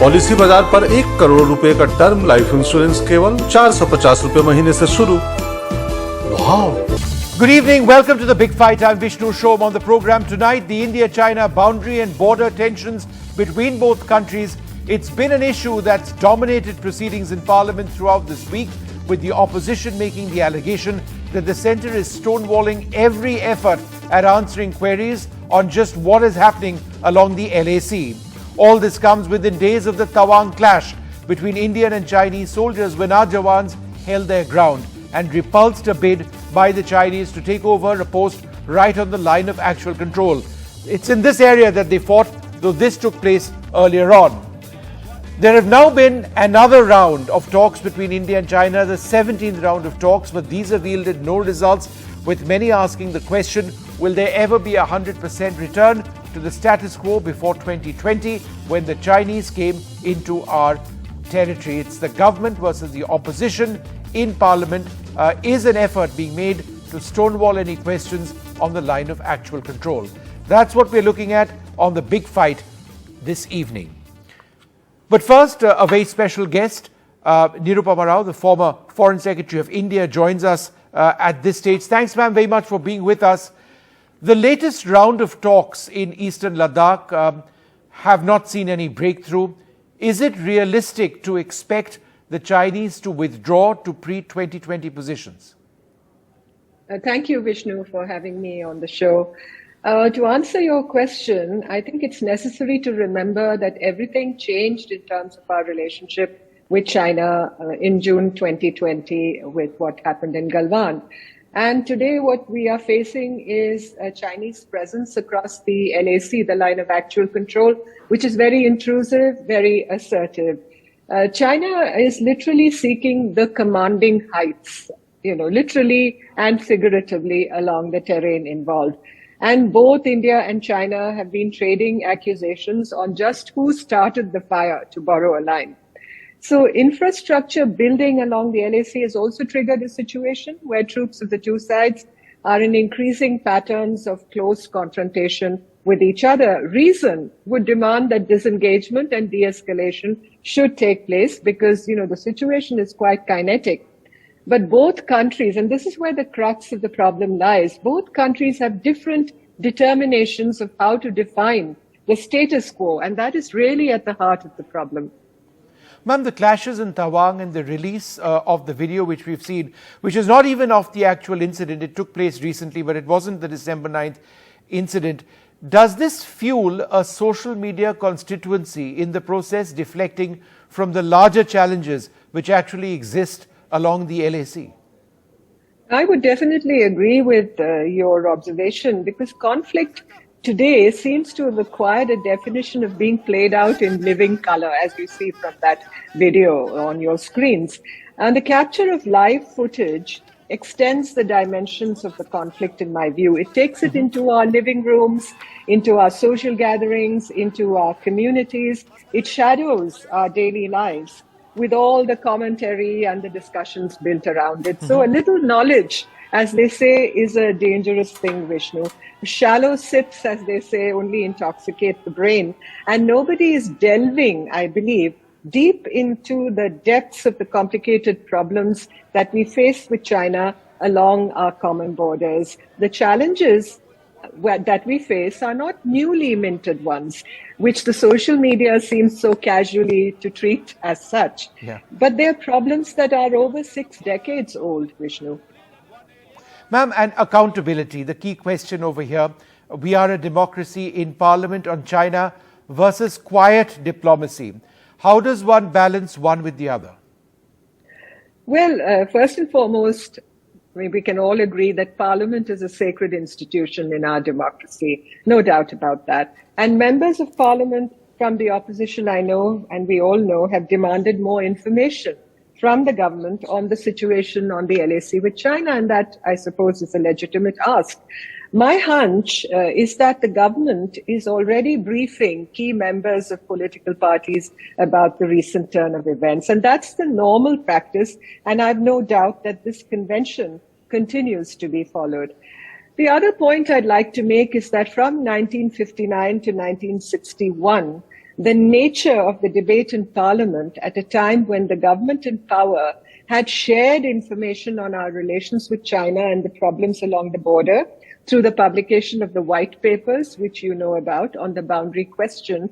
Policy बाजार पर 1 करोड़ रुपए का टर्म लाइफ इंश्योरेंस केवल 450 रुपए महीने से शुरू। Wow! Good evening. Welcome to the Big Fight. I'm Vishnu Shom. On the program tonight, the India-China boundary and border tensions between both countries. It's been an issue that's dominated proceedings in Parliament throughout this week, with the opposition making the allegation that the centre is stonewalling every effort at answering queries on just what is happening along the LAC. All this comes within days of the Tawang clash between Indian and Chinese soldiers, when our Jawans held their ground and repulsed a bid by the Chinese to take over a post right on the line of actual control. It's in this area that they fought, though this took place earlier on. There have now been another round of talks between India and China, the 17th round of talks, but these have yielded no results, with many asking the question, will there ever be a 100% return to the status quo before 2020, when the Chinese came into our territory? It's the government versus the opposition in Parliament. Is an effort being made to stonewall any questions on the line of actual control? That's what we're looking at on the Big Fight this evening. But first, a very special guest, Nirupama Rao, the former Foreign Secretary of India, joins us at this stage. Thanks, ma'am, very much for being with us. The latest round of talks in eastern Ladakh have not seen any breakthrough. Is it realistic to expect the Chinese to withdraw to pre-2020 positions? Thank you, Vishnu, for having me on the show. To answer your question, I think it's necessary to remember that everything changed in terms of our relationship with China in June 2020 with what happened in Galwan. And today what we are facing is a Chinese presence across the LAC, the line of actual control, which is very intrusive, very assertive. China is literally seeking the commanding heights, literally and figuratively along the terrain involved. And both India and China have been trading accusations on just who started the fire, to borrow a line. So infrastructure building along the LAC has also triggered a situation where troops of the two sides are in increasing patterns of close confrontation with each other. Reason would demand that disengagement and de-escalation should take place because, the situation is quite kinetic. But both countries, and this is where the crux of the problem lies, both countries have different determinations of how to define the status quo, and that is really at the heart of the problem. Ma'am, the clashes in Tawang and the release of the video which we've seen, which is not even of the actual incident, it took place recently, but it wasn't the December 9th incident. Does this fuel a social media constituency in the process, deflecting from the larger challenges which actually exist along the LAC? I would definitely agree with your observation, because conflict today seems to have acquired a definition of being played out in living color, as you see from that video on your screens. And the capture of live footage extends the dimensions of the conflict, in my view. It takes it into our living rooms, into our social gatherings, into our communities. It shadows our daily lives with all the commentary and the discussions built around it. So a little knowledge, as they say, is a dangerous thing, Vishnu. Shallow sips, as they say, only intoxicate the brain. And nobody is delving, I believe, deep into the depths of the complicated problems that we face with China along our common borders. The challenges that we face are not newly minted ones, which the social media seems so casually to treat as such. Yeah. But they're problems that are over 6 decades old, Vishnu. Ma'am, and accountability, the key question over here. We are a democracy in Parliament on China versus quiet diplomacy. How does one balance one with the other? Well, first and foremost, we can all agree that Parliament is a sacred institution in our democracy, no doubt about that. And members of Parliament from the opposition, I know, and we all know, have demanded more information from the government on the situation on the LAC with China, and that, I suppose, is a legitimate ask. My hunch is that the government is already briefing key members of political parties about the recent turn of events. And that's the normal practice. And I have no doubt that this convention continues to be followed. The other point I'd like to make is that from 1959 to 1961, the nature of the debate in Parliament at a time when the government in power had shared information on our relations with China and the problems along the border through the publication of the white papers, which you know about, on the boundary question.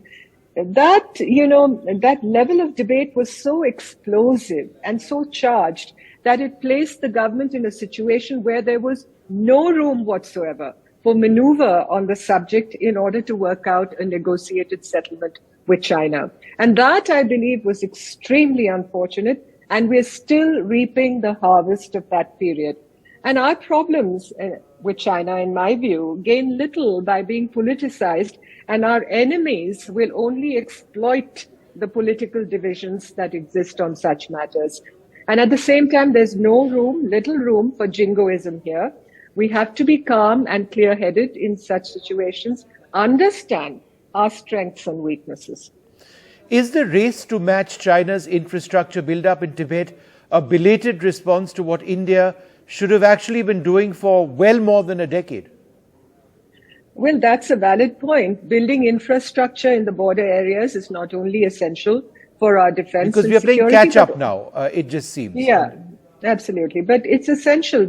That level of debate was so explosive and so charged that it placed the government in a situation where there was no room whatsoever for maneuver on the subject in order to work out a negotiated settlement with China. And that, I believe, was extremely unfortunate, and we're still reaping the harvest of that period. And our problems with China, in my view, gain little by being politicized, and our enemies will only exploit the political divisions that exist on such matters. And at the same time, there's little room for jingoism here. We have to be calm and clear-headed in such situations, understand our strengths and weaknesses. Is the race to match China's infrastructure build-up in Tibet a belated response to what India should have actually been doing for well more than a decade? Well, that's a valid point. Building infrastructure in the border areas is not only essential for our defense because and we are playing security, catch-up now, it just seems. Yeah, absolutely. But it's essential.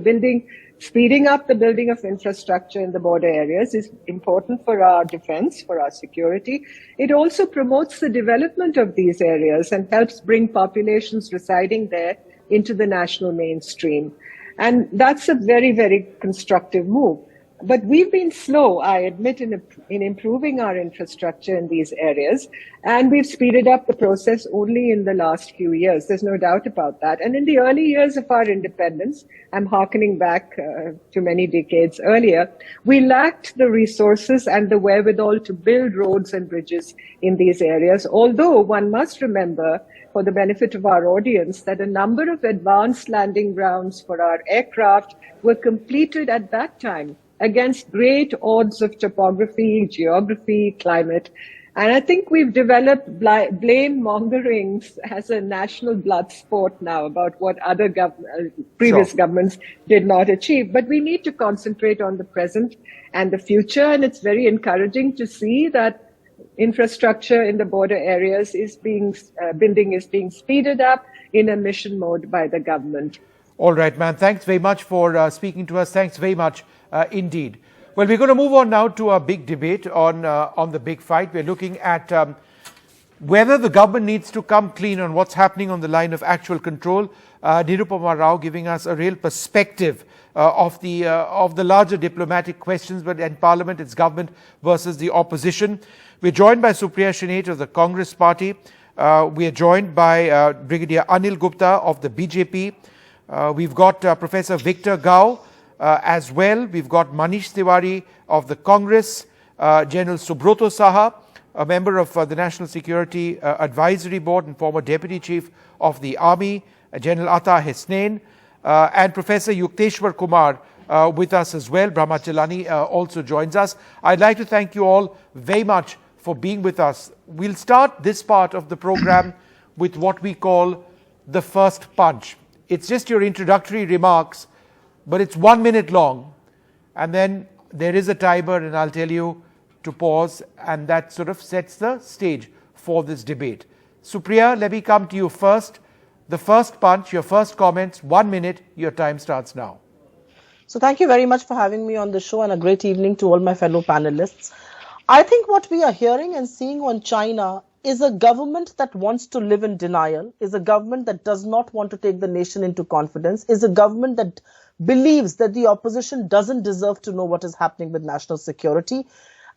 Speeding up the building of infrastructure in the border areas is important for our defense, for our security. It also promotes the development of these areas and helps bring populations residing there into the national mainstream. And that's a very, very constructive move. But we've been slow, I admit, in improving our infrastructure in these areas. And we've speeded up the process only in the last few years. There's no doubt about that. And in the early years of our independence, I'm hearkening back to many decades earlier, we lacked the resources and the wherewithal to build roads and bridges in these areas. Although one must remember, for the benefit of our audience, that a number of advanced landing grounds for our aircraft were completed at that time against great odds of topography, geography, climate. And I think we've developed blame mongering as a national blood sport now about what other previous governments did not achieve. But we need to concentrate on the present and the future. And it's very encouraging to see that infrastructure in the border areas building is being speeded up in a mission mode by the government. All right, ma'am. Thanks very much for speaking to us. Thanks very much indeed. Well, we're going to move on now to our big debate on the big fight. We're looking at whether the government needs to come clean on what's happening on the line of actual control. Nirupama Rao giving us a real perspective of the larger diplomatic questions, but in Parliament, it's government versus the opposition. We're joined by Supriya Shinate of the Congress Party. We are joined by Brigadier Anil Gupta of the BJP. We've got Professor Victor Gao as well. We've got Manish Tiwari of the Congress, General Subroto Saha, a member of the National Security Advisory Board and former Deputy Chief of the Army, General Atta Hesnain, and Professor Yukteswar Kumar with us as well. Brahmachalani also joins us. I'd like to thank you all very much for being with us. We'll start this part of the program with what we call the first punch. It's just your introductory remarks, but it's 1 minute long. And then there is a timer, and I'll tell you to pause, and that sort of sets the stage for this debate. Supriya, let me come to you first. The first punch, your first comments, 1 minute, your time starts now. So thank you very much for having me on the show, and a great evening to all my fellow panelists. I think what we are hearing and seeing on China is a government that wants to live in denial, is a government that does not want to take the nation into confidence, is a government that believes that the opposition doesn't deserve to know what is happening with national security.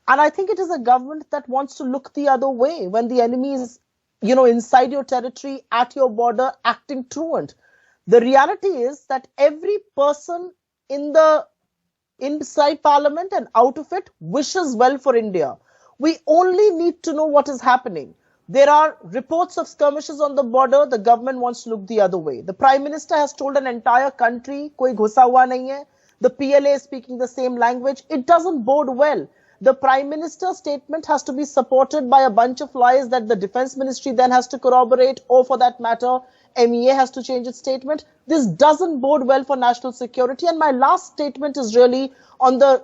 And I think it is a government that wants to look the other way when the enemy is, inside your territory, at your border, acting truant. The reality is that every person inside Parliament and out of it wishes well for India. We only need to know what is happening. There are reports of skirmishes on the border. The government wants to look the other way. The Prime Minister has told an entire country, koi ghusa hua nahi hai. The PLA is speaking the same language. It doesn't bode well. The Prime Minister's statement has to be supported by a bunch of lies that the Defence Ministry then has to corroborate, or for that matter, MEA has to change its statement. This doesn't bode well for national security. And my last statement is really on the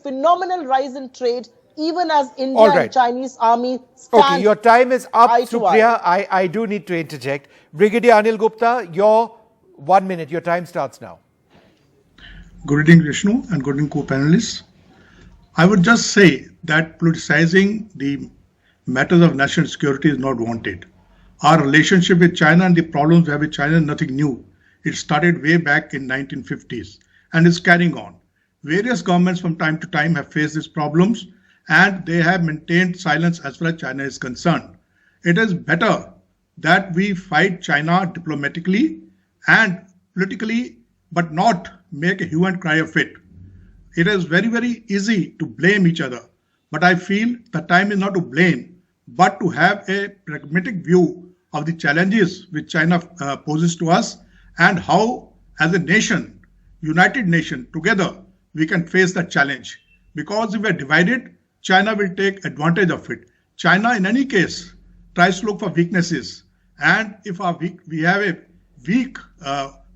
phenomenal rise in trade, even as India All right. and Chinese army stand. Okay, your time is up, eye to eye. Supriya. I do need to interject. Brigadier Anil Gupta, your 1 minute. Your time starts now. Good evening, Vishnu, and good evening, co-panelists. I would just say that politicizing the matters of national security is not wanted. Our relationship with China and the problems we have with China is nothing new. It started way back in 1950s and is carrying on. Various governments from time to time have faced these problems and they have maintained silence as far as China is concerned. It is better that we fight China diplomatically and politically, but not make a hue and cry of it. It is very, very easy to blame each other, but I feel the time is not to blame, but to have a pragmatic view of the challenges which China poses to us and how, as a nation, united nation, together, we can face that challenge. Because if we are divided, China will take advantage of it. China, in any case, tries to look for weaknesses. And if we have a weak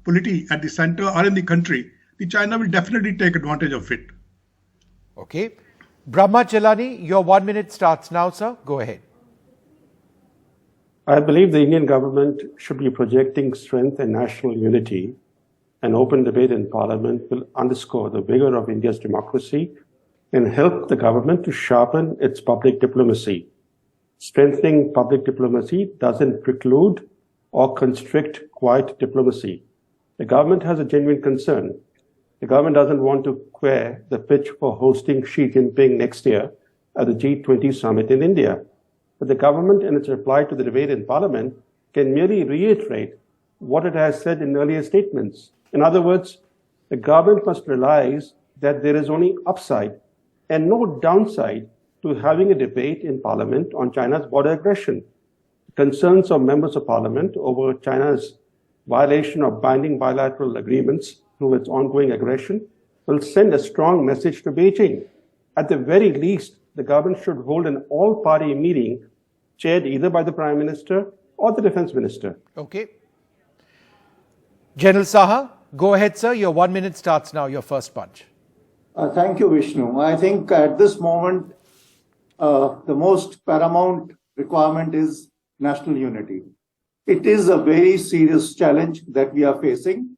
polity at the center or in the country, the China will definitely take advantage of it. Okay. Brahma Chelani, your 1 minute starts now, sir. Go ahead. I believe the Indian government should be projecting strength and national unity. An open debate in Parliament will underscore the vigor of India's democracy and help the government to sharpen its public diplomacy. Strengthening public diplomacy doesn't preclude or constrict quiet diplomacy. The government has a genuine concern. The government doesn't want to queer the pitch for hosting Xi Jinping next year at the G20 summit in India. But the government, in its reply to the debate in Parliament, can merely reiterate what it has said in earlier statements. In other words, the government must realize that there is only upside and no downside to having a debate in Parliament on China's border aggression. Concerns of members of Parliament over China's violation of binding bilateral agreements through its ongoing aggression will send a strong message to Beijing. At the very least, the government should hold an all-party meeting chaired either by the Prime Minister or the Defence Minister. Okay. General Saha, go ahead, sir. Your 1 minute starts now, your first punch. Thank you, Vishnu. I think at this moment, the most paramount requirement is national unity. It is a very serious challenge that we are facing,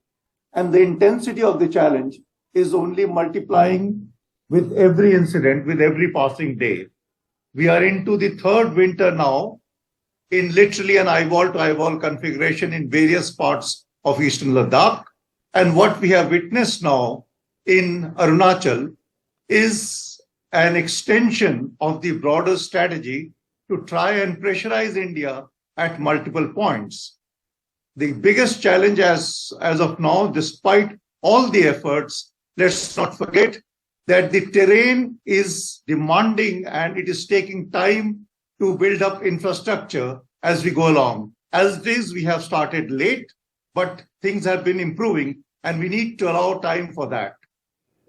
and the intensity of the challenge is only multiplying with every incident, with every passing day. We are into the third winter now in literally an eyeball to eyeball configuration in various parts of Eastern Ladakh. And what we have witnessed now in Arunachal is an extension of the broader strategy to try and pressurize India at multiple points. The biggest challenge as of now, despite all the efforts, let's not forget that the terrain is demanding and it is taking time to build up infrastructure as we go along. As it is, we have started late, but things have been improving and we need to allow time for that.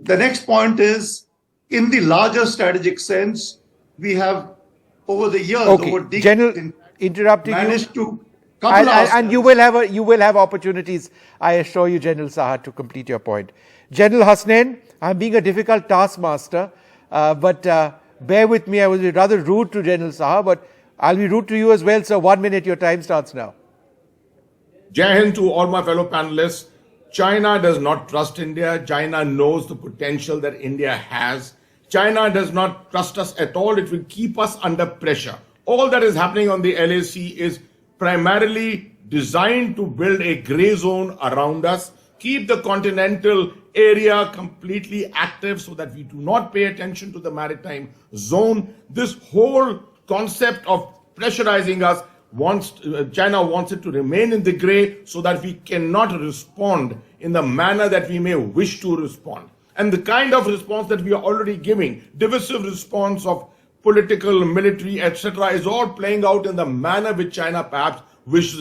The next point is, in the larger strategic sense, we have over the years, over decades, General, interrupting managed you. to And you will have opportunities, I assure you, General Saha, to complete your point. General Hasnain, I'm being a difficult taskmaster, but bear with me. I was rather rude to General Saha, but I'll be rude to you as well. So 1 minute, your time starts now. Jai Hind to all my fellow panelists. China does not trust India. China knows the potential that India has. China does not trust us at all. It will keep us under pressure. All that is happening on the LAC is primarily designed to build a gray zone around us, keep the continental area completely active so that we do not pay attention to the maritime zone. This whole concept of pressurizing us China wants it to remain in the gray so that we cannot respond in the manner that we may wish to respond. And the kind of response that we are already giving, divisive response of political, military, etc., is all playing out in the manner which China perhaps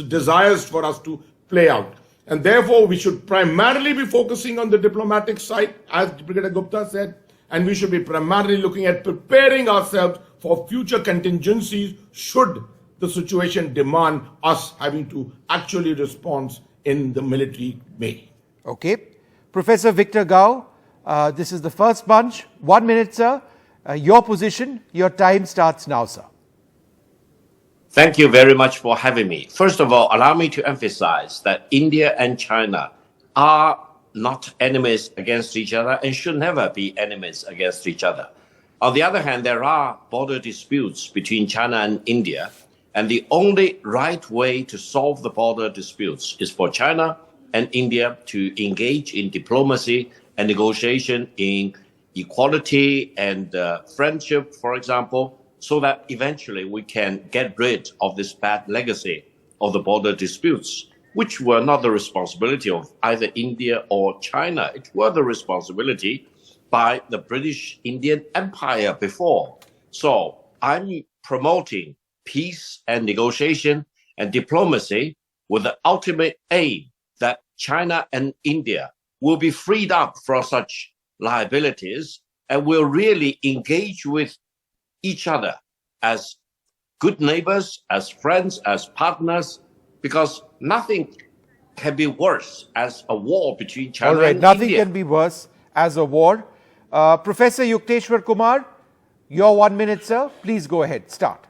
desires for us to play out. And therefore, we should primarily be focusing on the diplomatic side, as Brigadier Gupta said, and we should be primarily looking at preparing ourselves for future contingencies should the situation demand us having to actually respond in the military way. Okay. Professor Victor Gao, this is the first bunch. 1 minute, sir. Your position, your time starts now, sir. Thank you very much for having me. First of all, allow me to emphasize that India and China are not enemies against each other and should never be enemies against each other. On the other hand, there are border disputes between China and India, and the only right way to solve the border disputes is for China and India to engage in diplomacy and negotiation in equality and friendship, for example, so that eventually we can get rid of this bad legacy of the border disputes, which were not the responsibility of either India or China. It were the responsibility by the British Indian Empire before. So I'm promoting peace and negotiation and diplomacy with the ultimate aim that China and India will be freed up from such liabilities and will really engage with each other as good neighbors, as friends, as partners, because nothing can be worse as a war between China and India. Nothing can be worse as a war. Professor Yukteswar Kumar, your 1 minute, sir. Please go ahead. Start.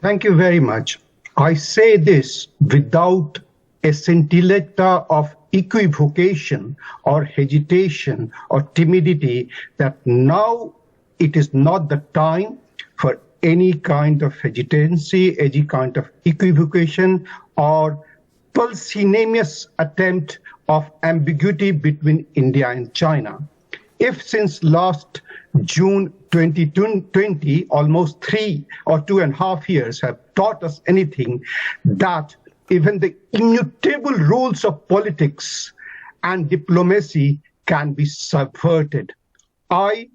Thank you very much. I say this without a scintilla of equivocation or hesitation or timidity that now it is not the time for any kind of hesitancy, any kind of equivocation or pusillanimous attempt of ambiguity between India and China. If since last June 2020, almost 3 or 2.5 years have taught us anything, that even the immutable rules of politics and diplomacy can be subverted. I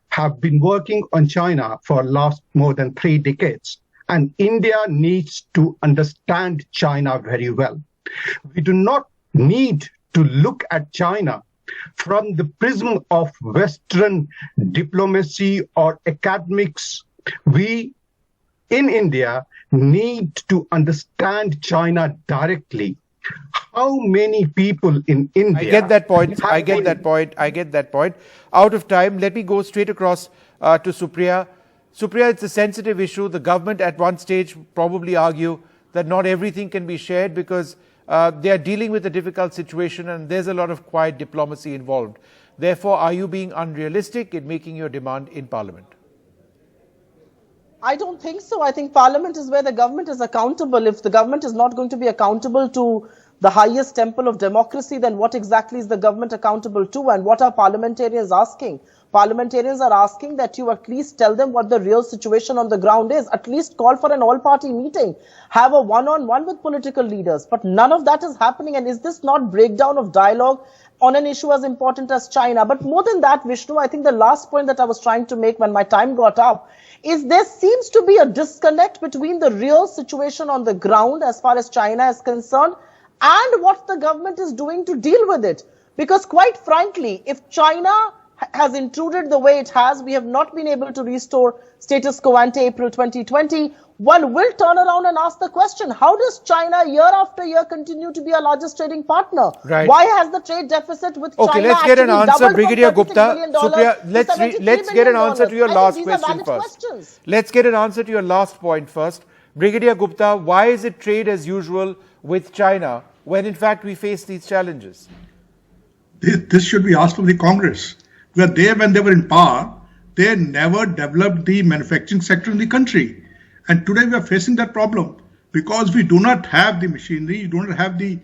have been working on China for last more than 3 decades, and India needs to understand China very well. We do not need to look at China from the prism of Western diplomacy or academics. We in India need to understand China directly. How many people in India... I get that point. Out of time, let me go straight across to Supriya. Supriya, it's a sensitive issue. The government at one stage probably argue that not everything can be shared because they are dealing with a difficult situation and there's a lot of quiet diplomacy involved. Therefore, are you being unrealistic in making your demand in Parliament? I don't think so. I think Parliament is where the government is accountable. If the government is not going to be accountable to the highest temple of democracy, then what exactly is the government accountable to, and what are parliamentarians asking? Parliamentarians are asking that you at least tell them what the real situation on the ground is. At least call for an all-party meeting. Have a one-on-one with political leaders. But none of that is happening. And is this not breakdown of dialogue on an issue as important as China? But more than that, Vishnu, I think the last point that I was trying to make when my time got up is there seems to be a disconnect between the real situation on the ground as far as China is concerned and what the government is doing to deal with it. Because quite frankly, if China has intruded the way it has, we have not been able to restore status quo ante April 2020, one will turn around and ask the question, how does China year after year continue to be our largest trading partner? Right. Why has the trade deficit with China let's get an answer, Brigadier Gupta. Supriya, let's get an answer to your last question first. Let's get an answer to your last point first. Brigadier Gupta, why is it trade as usual with China when in fact we face these challenges? This should be asked of the Congress. When they were in power, they never developed the manufacturing sector in the country. And today we are facing that problem because we do not have the machinery, you do not have the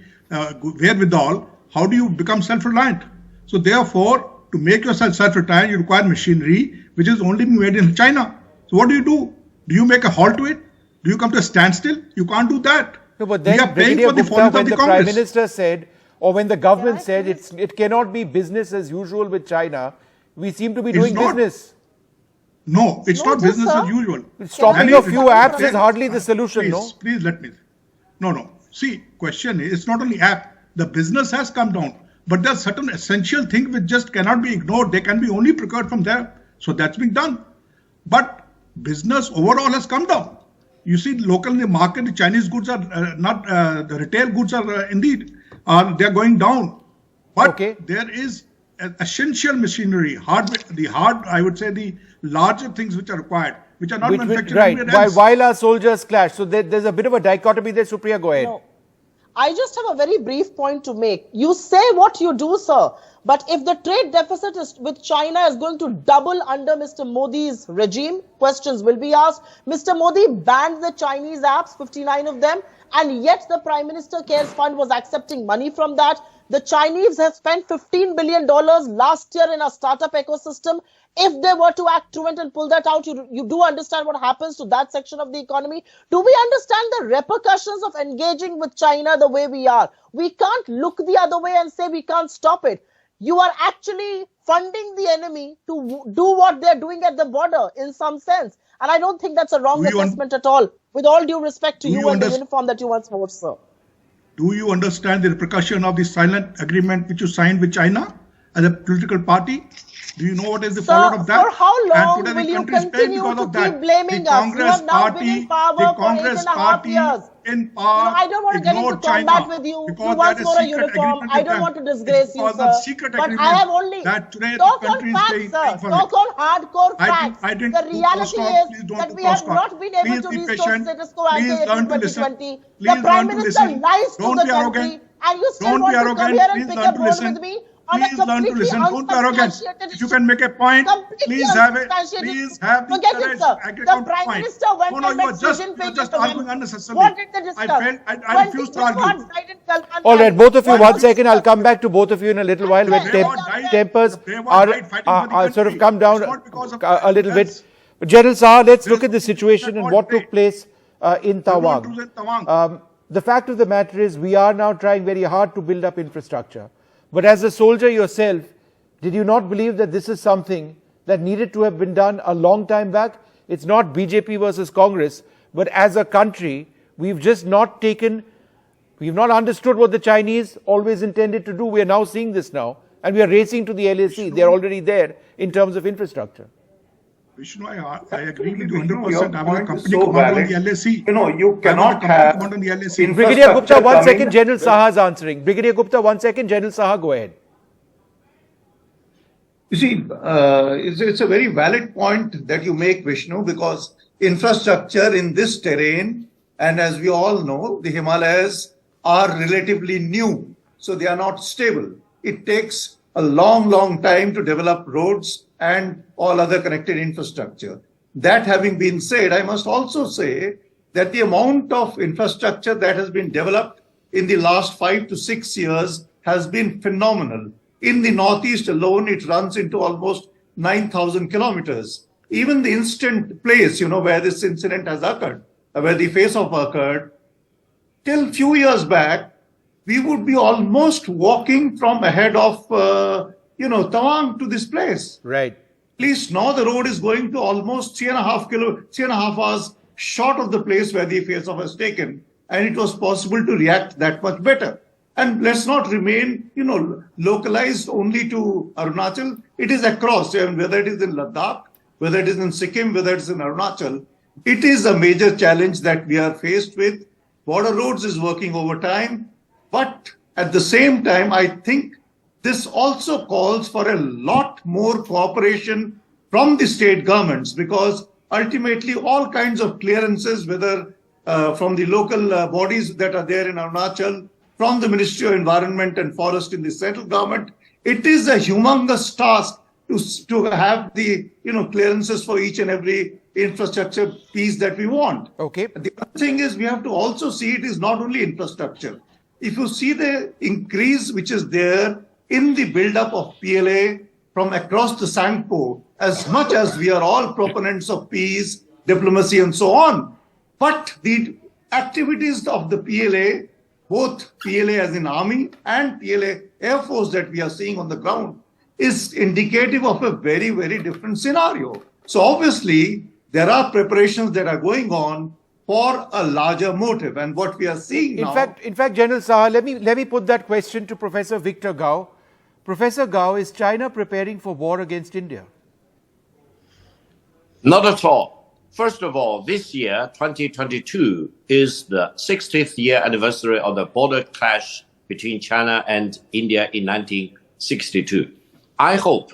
wherewithal. How do you become self-reliant? So therefore, to make yourself self-reliant, you require machinery which is only made in China. So what do? Do you make a halt to it? Do you come to a standstill? You can't do that. No, but then, Brigadier Gupta, when the Prime Minister said, or when the government said it cannot be business as usual with China, we seem to be doing business. No, it's not business as usual. Stopping a few apps is hardly the solution, no? Please let me. No. See, question is, it's not only app. The business has come down. But there are certain essential things which just cannot be ignored. They can be only procured from there. So that's been done. But business overall has come down. You see, local in the market, the Chinese goods are the retail goods are indeed, they're going down. But there is essential machinery, I would say the larger things which are required, which are not manufactured right. anywhere else. While our soldiers clash. So there's a bit of a dichotomy there. Supriya, go ahead. No. I just have a very brief point to make. You say what you do, sir. But if the trade deficit with China is going to double under Mr. Modi's regime, questions will be asked. Mr. Modi banned the Chinese apps, 59 of them, and yet the Prime Minister Cares Fund was accepting money from that. The Chinese have spent $15 billion last year in a startup ecosystem. If they were to act truant and pull that out, you do understand what happens to that section of the economy. Do we understand the repercussions of engaging with China the way we are? We can't look the other way and say we can't stop it. You are actually funding the enemy to do what they're doing at the border in some sense. And I don't think that's a wrong assessment at all, with all due respect to you and the uniform that you once wore, sir. Do you understand the repercussion of the silent agreement which you signed with China as a political party? Do you know what is the fallout of that? For how long and will you continue to keep blaming us? You have now been in power for 8.5 years. I don't want to get into combat with you. You once wore a uniform. I don't want to disgrace you, sir. But I have only talk on facts, sir. Talk on hardcore facts. The reality is that we have not been able to restore status quo until 2020. The Prime Minister lies to the country, and you still want to come here and pick a bone with me. Please learn to listen. Don't be arrogant. If you can make a point, please have it. Please have the courage. The Prime Minister went and met Xi Jinping. Just arguing unnecessarily. What did they discuss? I refuse to argue. All right, both of you, 1 second. I'll come back to both of you in a little while when tempers are sort of come down a little bit. General Saha, let's look at the situation and what took place in Tawang. The fact of the matter is we are now trying very hard to build up infrastructure. But as a soldier yourself, did you not believe that this is something that needed to have been done a long time back? It's not BJP versus Congress, but as a country, we've just not understood what the Chinese always intended to do. We are now seeing this now, and we are racing to the LAC. They're already there in terms of infrastructure. Vishnu, I agree with you 100%. I was a company commander on the LAC. You cannot have... Brigadier Gupta, 1 second, General Saha is answering. Brigadier Gupta, 1 second, General Saha, go ahead. You see, it's a very valid point that you make, Vishnu, because infrastructure in this terrain, and as we all know, the Himalayas are relatively new, so they are not stable. It takes a long time to develop roads and all other connected infrastructure. That having been said, I must also say that the amount of infrastructure that has been developed in the last 5 to 6 years has been phenomenal. In the Northeast alone, it runs into almost 9,000 kilometers. Even the instant place, where this incident has occurred, where the face-off occurred, till few years back, we would be almost walking from ahead of Tawang to this place. Right. At least now the road is going to almost 3.5 hours short of the place where the face-off was taken. And it was possible to react that much better. And let's not remain, localized only to Arunachal. It is across, whether it is in Ladakh, whether it is in Sikkim, whether it is in Arunachal. It is a major challenge that we are faced with. Border roads is working overtime. But at the same time, I think this also calls for a lot more cooperation from the state governments, because ultimately all kinds of clearances, whether from the local bodies that are there in Arunachal, from the Ministry of Environment and Forest in the central government, it is a humongous task to have the clearances for each and every infrastructure piece that we want. Okay. The other thing is we have to also see it is not only infrastructure. If you see the increase which is there in the build-up of PLA from across the Sangpo, as much as we are all proponents of peace, diplomacy, and so on, but the activities of the PLA, both PLA as in army and PLA Air Force that we are seeing on the ground, is indicative of a very, very different scenario. So obviously, there are preparations that are going on for a larger motive, and what we are seeing now... In fact, General Saha, let me put that question to Professor Victor Gao. Professor Gao, is China preparing for war against India? Not at all. First of all, this year, 2022, is the 60th year anniversary of the border clash between China and India in 1962. I hope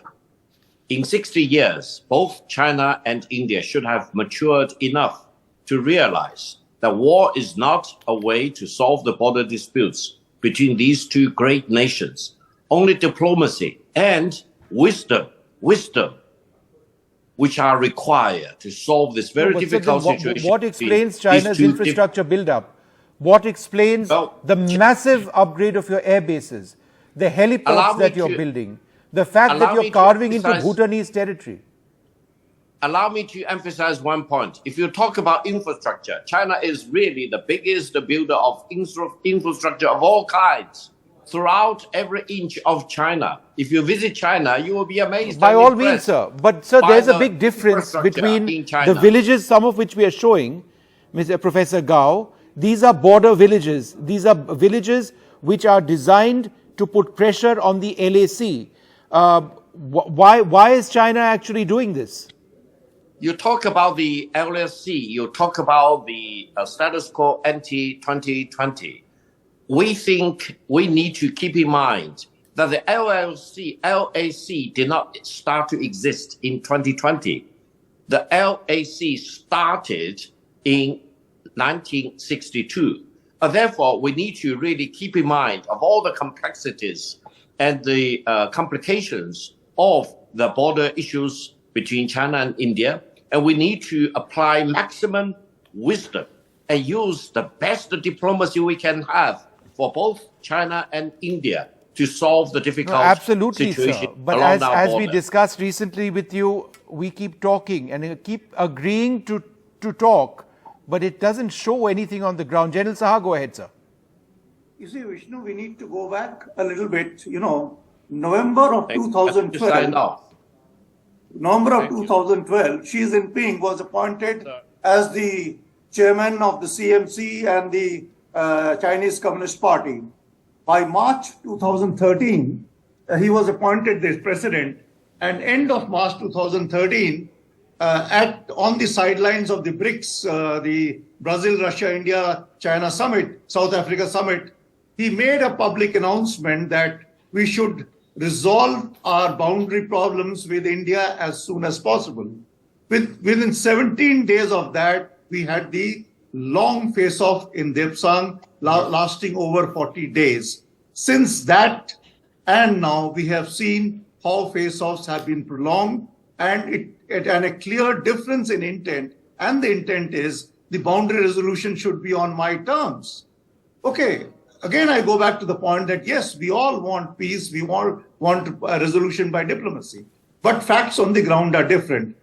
in 60 years, both China and India should have matured enough to realize that war is not a way to solve the border disputes between these two great nations. Only diplomacy and wisdom, which are required to solve this very difficult situation. What explains China's infrastructure build-up? What explains the massive upgrade of your air bases, the heliports that you're building, the fact that you're carving into Bhutanese territory? Allow me to emphasize one point. If you talk about infrastructure, China is really the biggest builder of infrastructure of all kinds throughout every inch of China. If you visit China, you will be amazed. By all means, sir. But, sir, there's a big difference between the villages, some of which we are showing, Mr. Professor Gao. These are border villages. These are villages which are designed to put pressure on the LAC. Why is China actually doing this? You talk about the LAC, you talk about the status quo anti-2020. We think we need to keep in mind that the LAC did not start to exist in 2020. The LAC started in 1962. Therefore, we need to really keep in mind of all the complexities and the complications of the border issues between China and India. And we need to apply maximum wisdom and use the best diplomacy we can have for both China and India to solve the difficult absolutely, situation sir. But along our as border. we discussed recently with you, we keep talking and keep agreeing to talk, but it doesn't show anything on the ground. General Saha, go ahead, sir. You see, Vishnu, we need to go back a little bit. You know, November of 2012, Xi Jinping was appointed as the chairman of the CMC and the Chinese Communist Party. By March 2013, he was appointed the president, and end of March 2013, on the sidelines of the BRICS, the Brazil, Russia, India, China summit, South Africa summit, he made a public announcement that we should resolve our boundary problems with India as soon as possible. Within 17 days of that, we had the long face-off in Depsang, lasting over 40 days. Since that and now, we have seen how face-offs have been prolonged, and a clear difference in intent. And the intent is the boundary resolution should be on my terms. Okay. Again, I go back to the point that, yes, we all want peace. We want a resolution by diplomacy. But facts on the ground are different.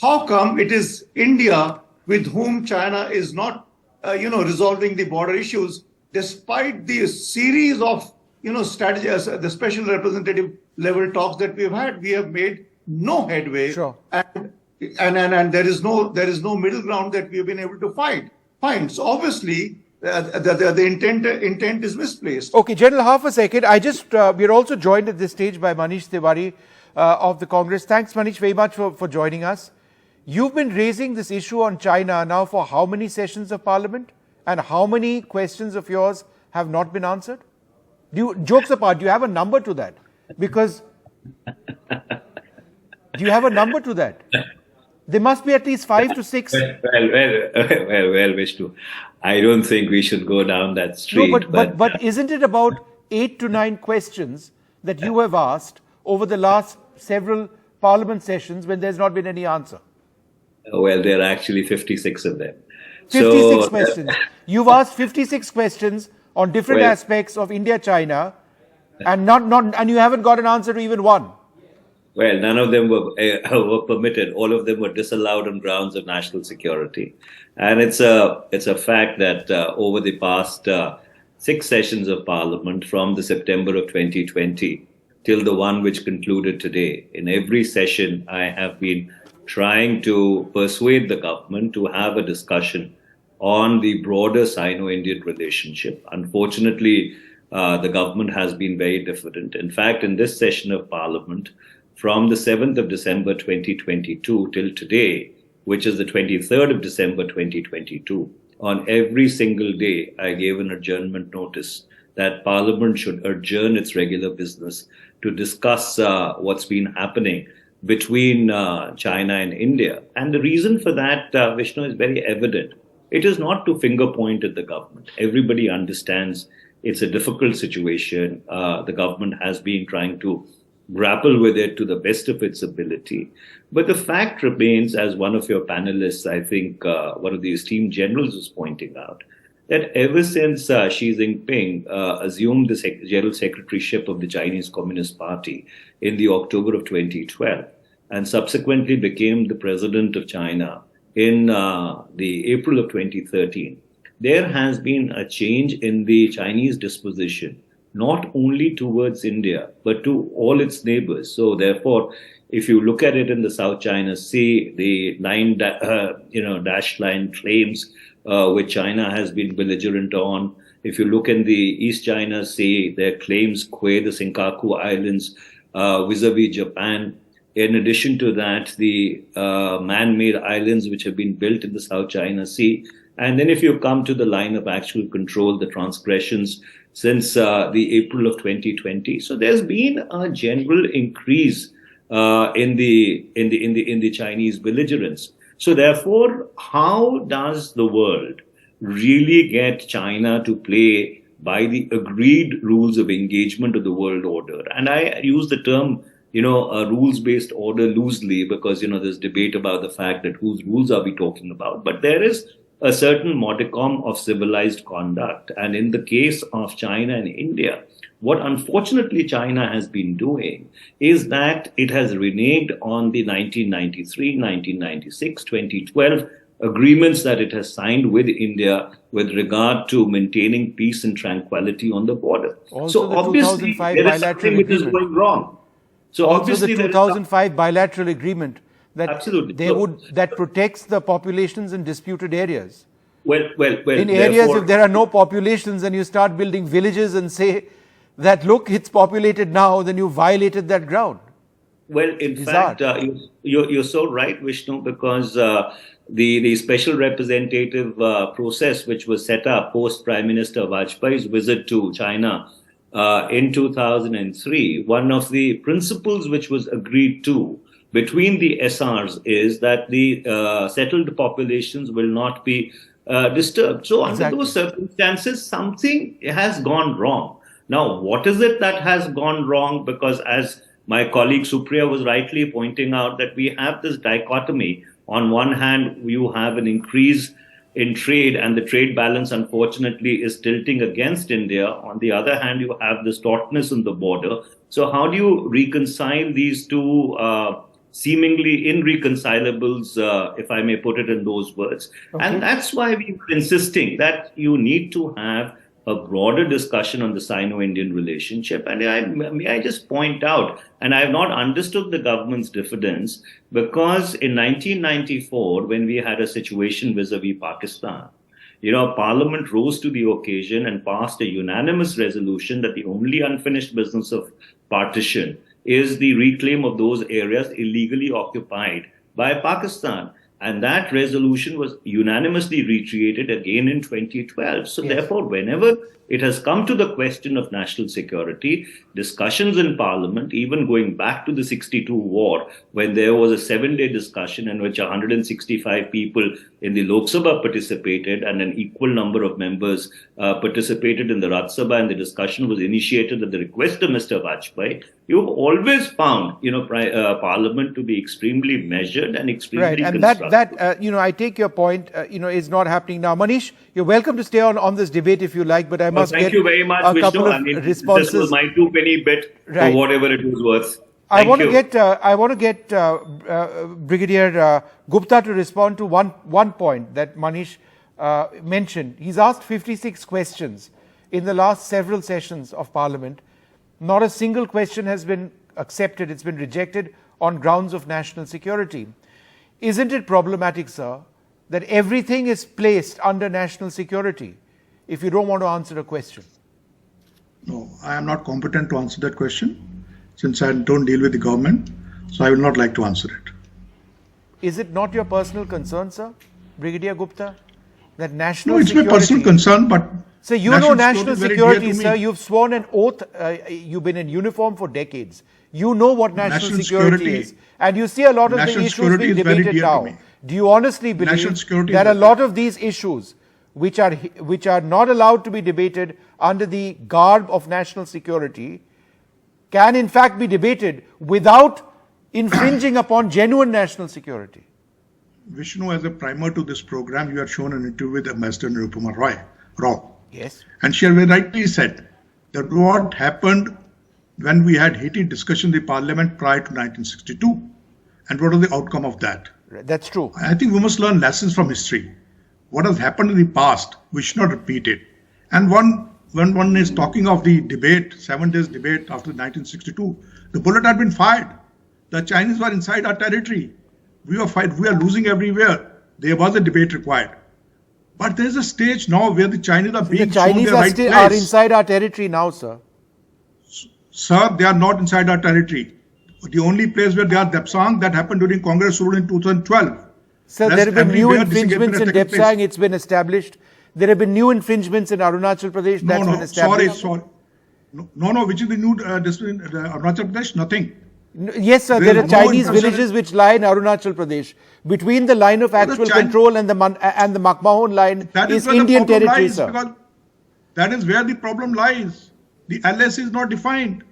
How come it is India with whom China is not, resolving the border issues, despite the series of, strategies, the special representative level talks that we've had? We have made no headway. Sure. And there is no middle ground that we have been able to find. So obviously, the intent is misplaced. Okay, General, half a second. We're also joined at this stage by Manish Tiwari of the Congress. Thanks, Manish, very much for joining us. You've been raising this issue on China now for how many sessions of Parliament? And how many questions of yours have not been answered? Jokes apart, do you have a number to that? Because, do you have a number to that? There must be at least 5 to 6. Well, Vishnu, I don't think we should go down that street. No, but isn't it about 8 to 9 questions that you have asked over the last several Parliament sessions when there's not been any answer? Well, there are actually 56 of them. 56 questions. You've asked 56 questions on different aspects of India-China, and and you haven't got an answer to even one. Well, none of them were permitted. All of them were disallowed on grounds of national security. And it's a fact that over the past 6 sessions of Parliament, from the September of 2020 till the one which concluded today, in every session I have been trying to persuade the government to have a discussion on the broader Sino-Indian relationship. Unfortunately, the government has been very diffident. In fact, in this session of Parliament, from the 7th of December 2022 till today, which is the 23rd of December 2022, on every single day, I gave an adjournment notice that Parliament should adjourn its regular business to discuss what's been happening between China and India. And the reason for that, Vishnu, is very evident. It is not to finger point at the government. Everybody understands it's a difficult situation. The government has been trying to grapple with it to the best of its ability. But the fact remains, as one of your panelists, I think one of the esteemed generals was pointing out, that ever since Xi Jinping assumed the general secretaryship of the Chinese Communist Party in the October of 2012 and subsequently became the president of China in the April of 2013, there has been a change in the Chinese disposition, not only towards India, but to all its neighbors. So therefore, if you look at it in the South China Sea, the dashed line claims which China has been belligerent on. If you look in the East China Sea, their claims the Senkaku Islands vis-a-vis Japan. In addition to that, the man-made islands which have been built in the South China Sea. And then if you come to the line of actual control, the transgressions since the April of 2020. So there's been a general increase in the Chinese belligerence. So therefore, how does the world really get China to play by the agreed rules of engagement of the world order? And I use the term, a rules-based order loosely because, there's debate about the fact that whose rules are we talking about. But there is a certain modicum of civilized conduct. And in the case of China and India, what unfortunately China has been doing is that it has reneged on the 1993, 1996, 2012 agreements that it has signed with India with regard to maintaining peace and tranquility on the border. Also, so obviously there is something which is going wrong. So also obviously the 2005 bilateral agreement that absolutely that protects the populations in disputed areas. Well. In areas, if there are no populations and you start building villages and say that, look, it's populated now, then you violated that ground. Well, in fact, you're so right, Vishnu, because the special representative process which was set up post Prime Minister Vajpayee's visit to China in 2003, one of the principles which was agreed to between the SRs is that the settled populations will not be disturbed. So under those circumstances, something has gone wrong. Now, what is it that has gone wrong? Because as my colleague Supriya was rightly pointing out, that we have this dichotomy. On one hand, you have an increase in trade and the trade balance, unfortunately, is tilting against India. On the other hand, you have this tautness on the border. So how do you reconcile these two seemingly irreconcilables, if I may put it in those words? Okay. And that's why we were insisting that you need to have a broader discussion on the Sino-Indian relationship. And may I just point out, and I have not understood the government's diffidence, because in 1994, when we had a situation vis-a-vis Pakistan, Parliament rose to the occasion and passed a unanimous resolution that the only unfinished business of partition is the reclaim of those areas illegally occupied by Pakistan. And that resolution was unanimously reiterated again in 2012. So therefore, whenever it has come to the question of national security, discussions in Parliament, even going back to the 62 war, when there was a 7-day discussion in which 165 people in the Lok Sabha participated and an equal number of members participated in the Rajya Sabha, and the discussion was initiated at the request of Mr. Vajpayee, you've always found, Parliament to be extremely measured and extremely constructive. That I take your point, is not happening now. Manish, you're welcome to stay on this debate if you like, but I must thank you very much, Vishnu. Responses. This was my 2-penny bit for whatever it was worth. I want to get Brigadier Gupta to respond to one point that Manish mentioned. He's asked 56 questions in the last several sessions of Parliament. Not a single question has been accepted. It's been rejected on grounds of national security. Isn't it problematic, sir, that everything is placed under national security if you don't want to answer a question? No, I am not competent to answer that question since I don't deal with the government. So I will not like to answer it. Is it not your personal concern, sir, Brigadier Gupta, that national security... No, it's my personal concern, but So you know national National security is very security, dear to sir. me. You've sworn an oath. You've been in uniform for decades. You know what national security is. And you see a lot of the National issues security being is very debated dear to now. me. Do you honestly National believe security that is a lot of these issues, which are not allowed to be debated under the garb of national security, can in fact be debated without infringing upon genuine national security? Vishnu, as a primer to this program, you had shown an interview with Ambassador Nirupama Rao. Yes. And she had very rightly said that what happened when we had heated discussion in the parliament prior to 1962, and what was the outcome of that. That's true. I think we must learn lessons from history. What has happened in the past, we should not repeat it. And when one is talking of the debate, 7 days debate after 1962, the bullet had been fired. The Chinese were inside our territory. We are losing everywhere. There was a debate required. But there is a stage now where the Chinese are being shown The their Chinese right are place. inside our territory now, sir. Sir, they are not inside our territory. The only place where they are Depsang, that happened during Congress rule in 2012. Sir, Rest there have been new everywhere infringements in disengagement has taken Depsang, place. it's been established. There have been new infringements in Arunachal Pradesh, that's been established. Sorry. No, which is the new Arunachal Pradesh? Nothing. Yes, sir, There there are is no Chinese infrastructure. villages which lie in Arunachal Pradesh. Between the line of actual control and the Makmahon line That is where the Indian problem territory, lies, sir. because that is where the problem lies. The LS is not defined.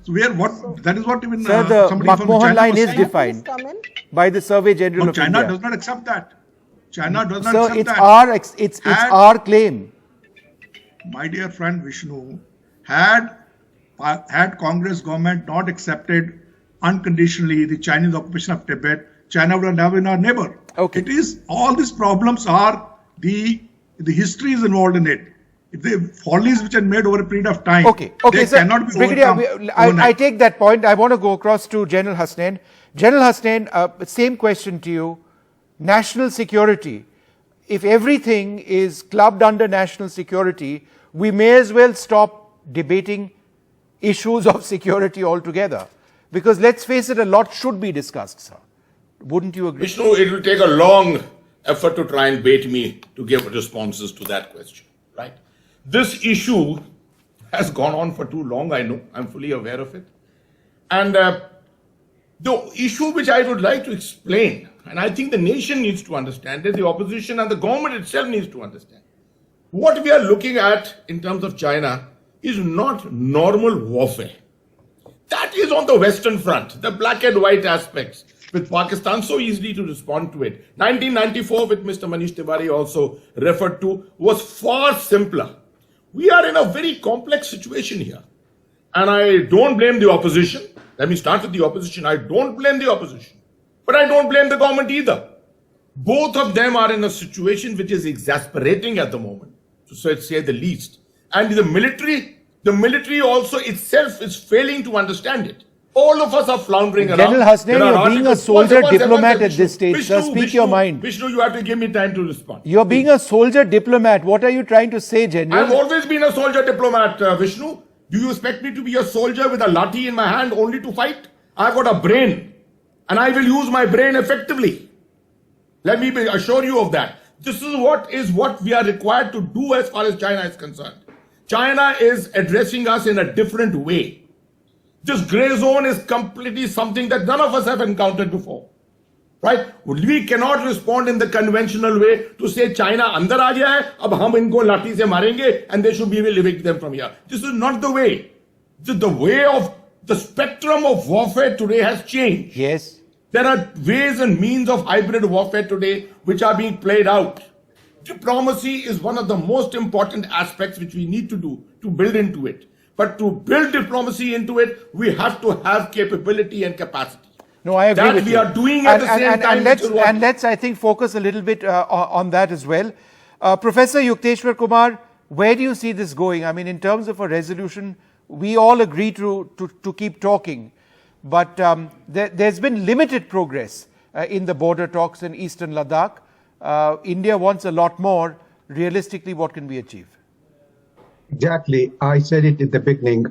So that is what even Sir, the somebody from Makmahon China line was is saying. defined by the Survey General No, of China India. does not accept that. China does not Sir, accept it's that. it's our claim. My dear friend Vishnu, had Congress government not accepted unconditionally the Chinese occupation of Tibet, China would have never been our neighbor. Okay. It is, all these problems are, the history is involved in it. If the follies which are made over a period of time, Okay, they sir. cannot be Brigadier, overcome I overnight. take that point. I want to go across to General Hasnain. General Hasnain, same question to you. National security. If everything is clubbed under national security, we may as well stop debating issues of security altogether. Because let's face it, a lot should be discussed, sir. Wouldn't you agree? Vishnu, it will take a long effort to try and bait me to give responses to that question, right? This issue has gone on for too long, I know. I'm fully aware of it. And the issue which I would like to explain, and I think the nation needs to understand it, the opposition and the government itself needs to understand. What we are looking at in terms of China is not normal warfare. That is on the Western Front, the black and white aspects, with Pakistan so easily to respond to it. 1994, which Mr. Manish Tiwari also referred to, was far simpler. We are in a very complex situation here. And I don't blame the opposition. Let me start with the opposition. I don't blame the opposition. But I don't blame the government either. Both of them are in a situation which is exasperating at the moment, to say the least. And the military also itself is failing to understand it. All of us are floundering around. General Hasnain, There are you're being a articles- soldier One second, diplomat at Vishnu. this stage, sir. Speak your mind. Vishnu, you have to give me time to respond. You're being a soldier diplomat. What are you trying to say, General? I've always been a soldier diplomat, Vishnu. Do you expect me to be a soldier with a lathi in my hand only to fight? I've got a brain, and I will use my brain effectively. Let me assure you of that. This is what we are required to do as far as China is concerned. China is addressing us in a different way. This gray zone is completely something that none of us have encountered before. Right? We cannot respond in the conventional way to say China andar aa gaya hai, ab hum inko lathi se marenge and they should be evicting them from here. This is not the way. The way of the spectrum of warfare today has changed. Yes. There are ways and means of hybrid warfare today which are being played out. Diplomacy is one of the most important aspects which we need to do to build into it. But to build diplomacy into it, we have to have capability and capacity. No, I agree that with we you. are doing at the same time. And let's, I think, focus a little bit on that as well. Professor Yukteswar Kumar, where do you see this going? I mean, in terms of a resolution, we all agree to keep talking. But there's been limited progress in the border talks in eastern Ladakh. India wants a lot more. Realistically, what can we achieve? Exactly. I said it at the beginning.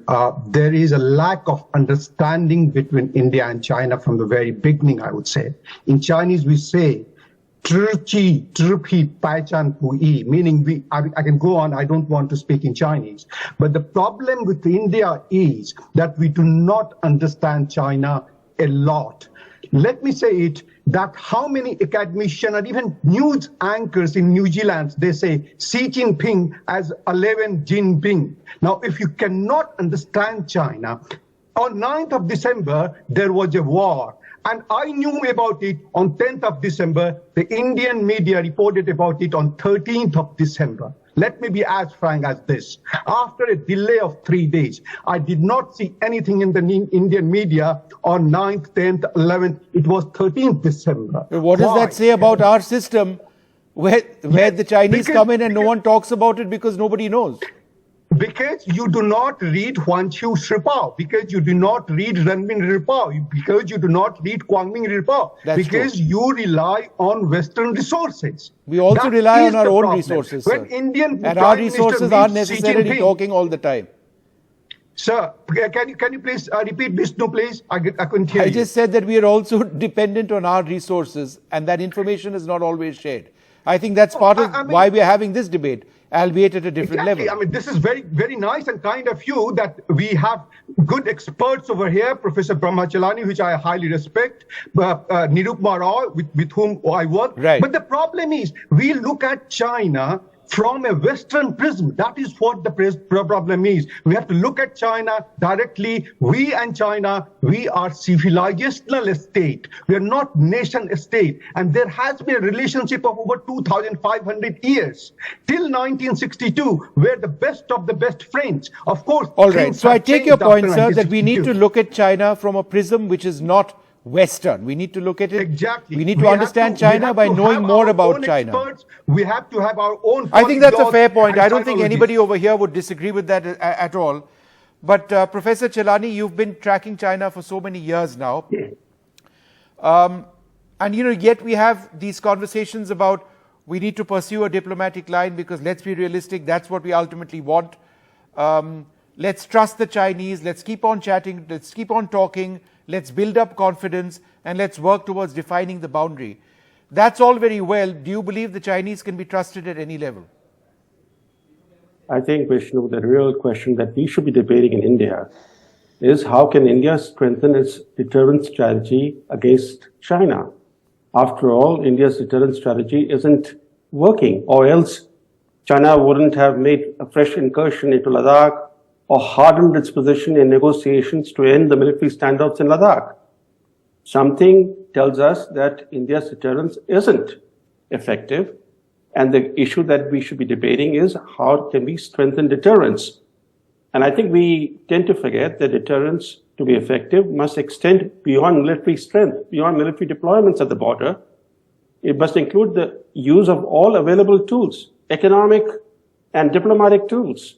There is a lack of understanding between India and China from the very beginning, I would say. In Chinese, we say, Truchi, Trupi, Paichan, Pui, meaning I can go on, I don't want to speak in Chinese. But the problem with India is that we do not understand China a lot. Let me say it, that how many academicians and even news anchors in New Zealand, they say Xi Jinping as 11 Jinping. Now, if you cannot understand China, on 9th of December, there was a war. And I knew about it on 10th of December. The Indian media reported about it on 13th of December. Let me be as frank as this. After a delay of 3 days, I did not see anything in the Indian media on 9th, 10th, 11th. It was 13th December. What does that say about our system where the Chinese come in and no one talks about it because nobody knows? Because you do not read Huan Qiu Shipao, because you do not read Renmin Ripao, because you do not read Guangming Ripao, because true. you rely on Western resources. We also rely on our own resources, when sir. Indian And our resources aren't necessarily talking all the time. Sir, can you please repeat Vishnu, please? I couldn't hear you. I just said that we are also dependent on our resources and that information is not always shared. I think that's part of why we are having this debate, albeit at a different level. I mean, this is very, very nice and kind of you that we have good experts over here, Professor Brahmachalani, which I highly respect, Nirupma Rao, with whom I work. Right. But the problem is, we look at China from a Western prism. That is what the problem is. We have to look at China directly. We and China, we are civilizational state. We are not nation state. And there has been a relationship of over 2,500 years till 1962, where the best of the best friends, of course. All right. So I take your point, sir, that we need to look at China from a prism which is not Western. We need to look at it. Exactly. We need to understand China by knowing more about China. Experts. We have to have our own. I think that's a fair point. I don't think anybody over here would disagree with that at all. But Professor Chelani, you've been tracking China for so many years now. And yet we have these conversations about we need to pursue a diplomatic line because let's be realistic, that's what we ultimately want. Let's trust the Chinese, let's keep on chatting, let's keep on talking, let's build up confidence, and let's work towards defining the boundary. That's all very well. Do you believe the Chinese can be trusted at any level? I think, Vishnu, the real question that we should be debating in India is how can India strengthen its deterrence strategy against China? After all, India's deterrence strategy isn't working, or else China wouldn't have made a fresh incursion into Ladakh or hardened its position in negotiations to end the military standoffs in Ladakh. Something tells us that India's deterrence isn't effective, and the issue that we should be debating is how can we strengthen deterrence? And I think we tend to forget that deterrence, to be effective, must extend beyond military strength, beyond military deployments at the border. It must include the use of all available tools, economic and diplomatic tools.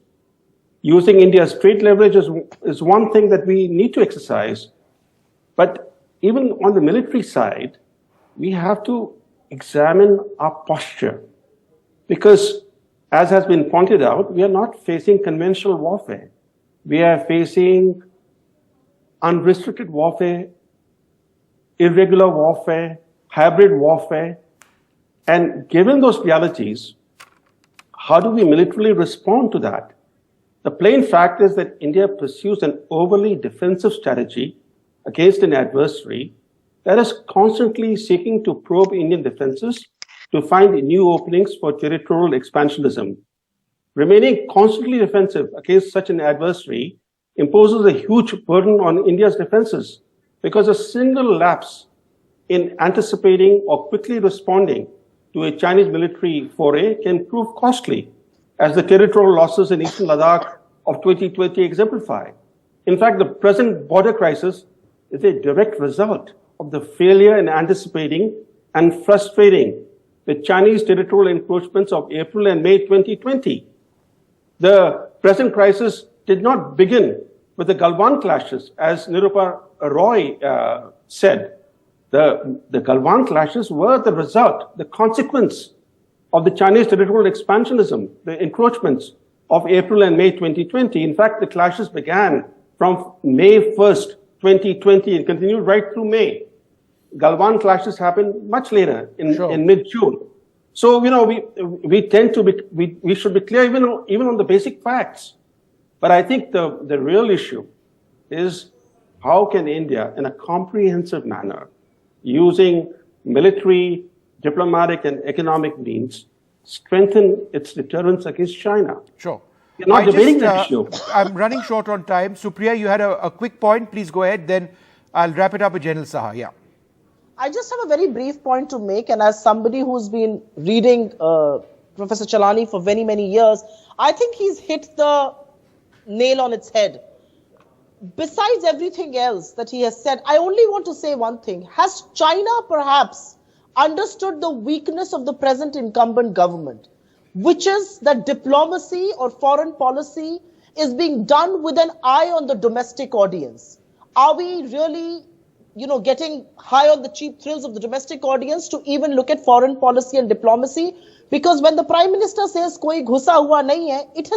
Using India's trade leverage is one thing that we need to exercise. But even on the military side, we have to examine our posture. Because, as has been pointed out, we are not facing conventional warfare. We are facing unrestricted warfare, irregular warfare, hybrid warfare. And given those realities, how do we militarily respond to that? The plain fact is that India pursues an overly defensive strategy against an adversary that is constantly seeking to probe Indian defenses to find new openings for territorial expansionism. Remaining constantly defensive against such an adversary imposes a huge burden on India's defenses because a single lapse in anticipating or quickly responding to a Chinese military foray can prove costly, as the territorial losses in eastern Ladakh of 2020 exemplify. In fact, the present border crisis is a direct result of the failure in anticipating and frustrating the Chinese territorial encroachments of April and May 2020. The present crisis did not begin with the Galwan clashes, as Nirupa Roy said. The Galwan clashes were the result, the consequence of the Chinese territorial expansionism, the encroachments of April and May 2020. In fact, the clashes began from May 1st, 2020 and continued right through May. Galwan clashes happened much later in mid-June. So, we tend to we should be clear even on the basic facts. But I think the real issue is how can India, in a comprehensive manner, using military, diplomatic, and economic means, strengthen its deterrence against China? Sure. We're not debating that issue. I'm running short on time. Supriya, you had a quick point. Please go ahead. Then I'll wrap it up with General Saha. Yeah. I just have a very brief point to make, and as somebody who's been reading Professor Chalani for many, many years, I think he's hit the nail on its head. Besides everything else that he has said, I only want to say one thing. Has China perhaps understood the weakness of the present incumbent government, which is that diplomacy or foreign policy is being done with an eye on the domestic audience? Are we really, getting high on the cheap thrills of the domestic audience to even look at foreign policy and diplomacy? Because when the Prime Minister says koi ghusa hua nahi hai, it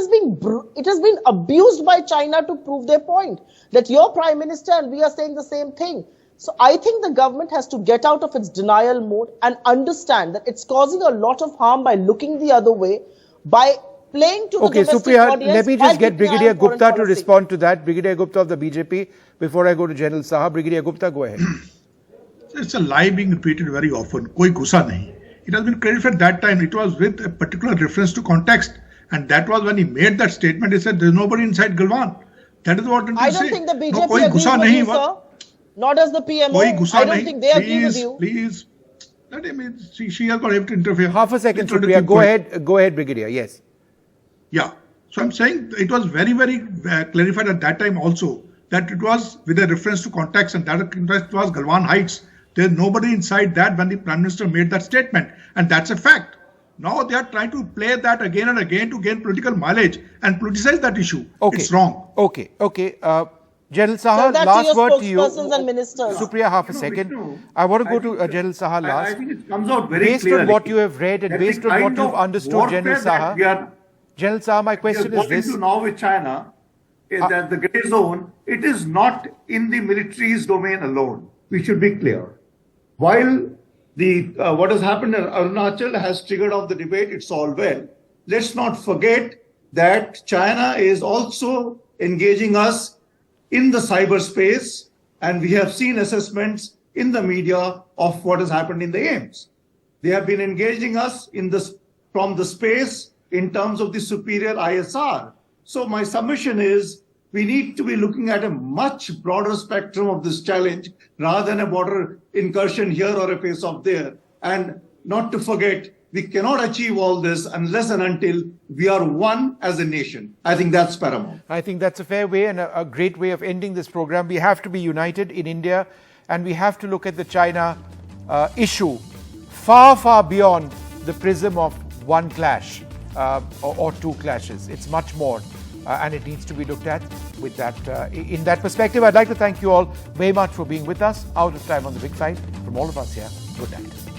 has been abused by China to prove their point that you're Prime Minister and we are saying the same thing. So I think the government has to get out of its denial mode and understand that it's causing a lot of harm by looking the other way, by playing to the domestic Supriya, audience. let me just get Brigadier Gupta to policy. respond to that. Brigadier Gupta of the BJP, before I go to General Saha. Brigadier Gupta, go ahead. It's a lie being repeated very often. Koi gusa nahi. It has been clarified that time. It was with a particular reference to context. And that was when he made that statement. He said, there's nobody inside Galwan. That is what I don't think the BJP agrees with you, sir. Nor does the PMO. I don't think they agree with you. Please. Let him, she has got to interfere. Half a second, Supriya. Go ahead, Brigadier. Yes. Yeah. So I'm saying it was very, very clarified at that time also that it was with a reference to context, and that context was Galwan Heights. There's nobody inside that when the Prime Minister made that statement. And that's a fact. Now they are trying to play that again and again to gain political mileage and politicize that issue. Okay. It's wrong. Okay. General Saha, So last word to you. And ministers. Supriya, half a second. I want to go to General Saha last. I think it comes out very based clearly. on what you have read and based on what you've understood, General Saha. General Saha, my question is this. Now with China, is that the grey zone, it is not in the military's domain alone. We should be clear. While what has happened in Arunachal has triggered off the debate, it's all well. Let's not forget that China is also engaging us in the cyberspace, and we have seen assessments in the media of what has happened in the AIMS. They have been engaging us from the space in terms of the superior ISR. So my submission is we need to be looking at a much broader spectrum of this challenge rather than a border incursion here or a face-off there. And not to forget, we cannot achieve all this unless and until we are one as a nation. I think that's paramount. I think that's a fair way and a great way of ending this program. We have to be united in India, and we have to look at the China issue far, far beyond the prism of one clash or two clashes. It's much more, and it needs to be looked at with that in that perspective. I'd like to thank you all very much for being with us. Out of time on The Big Fight. From all of us here, good night.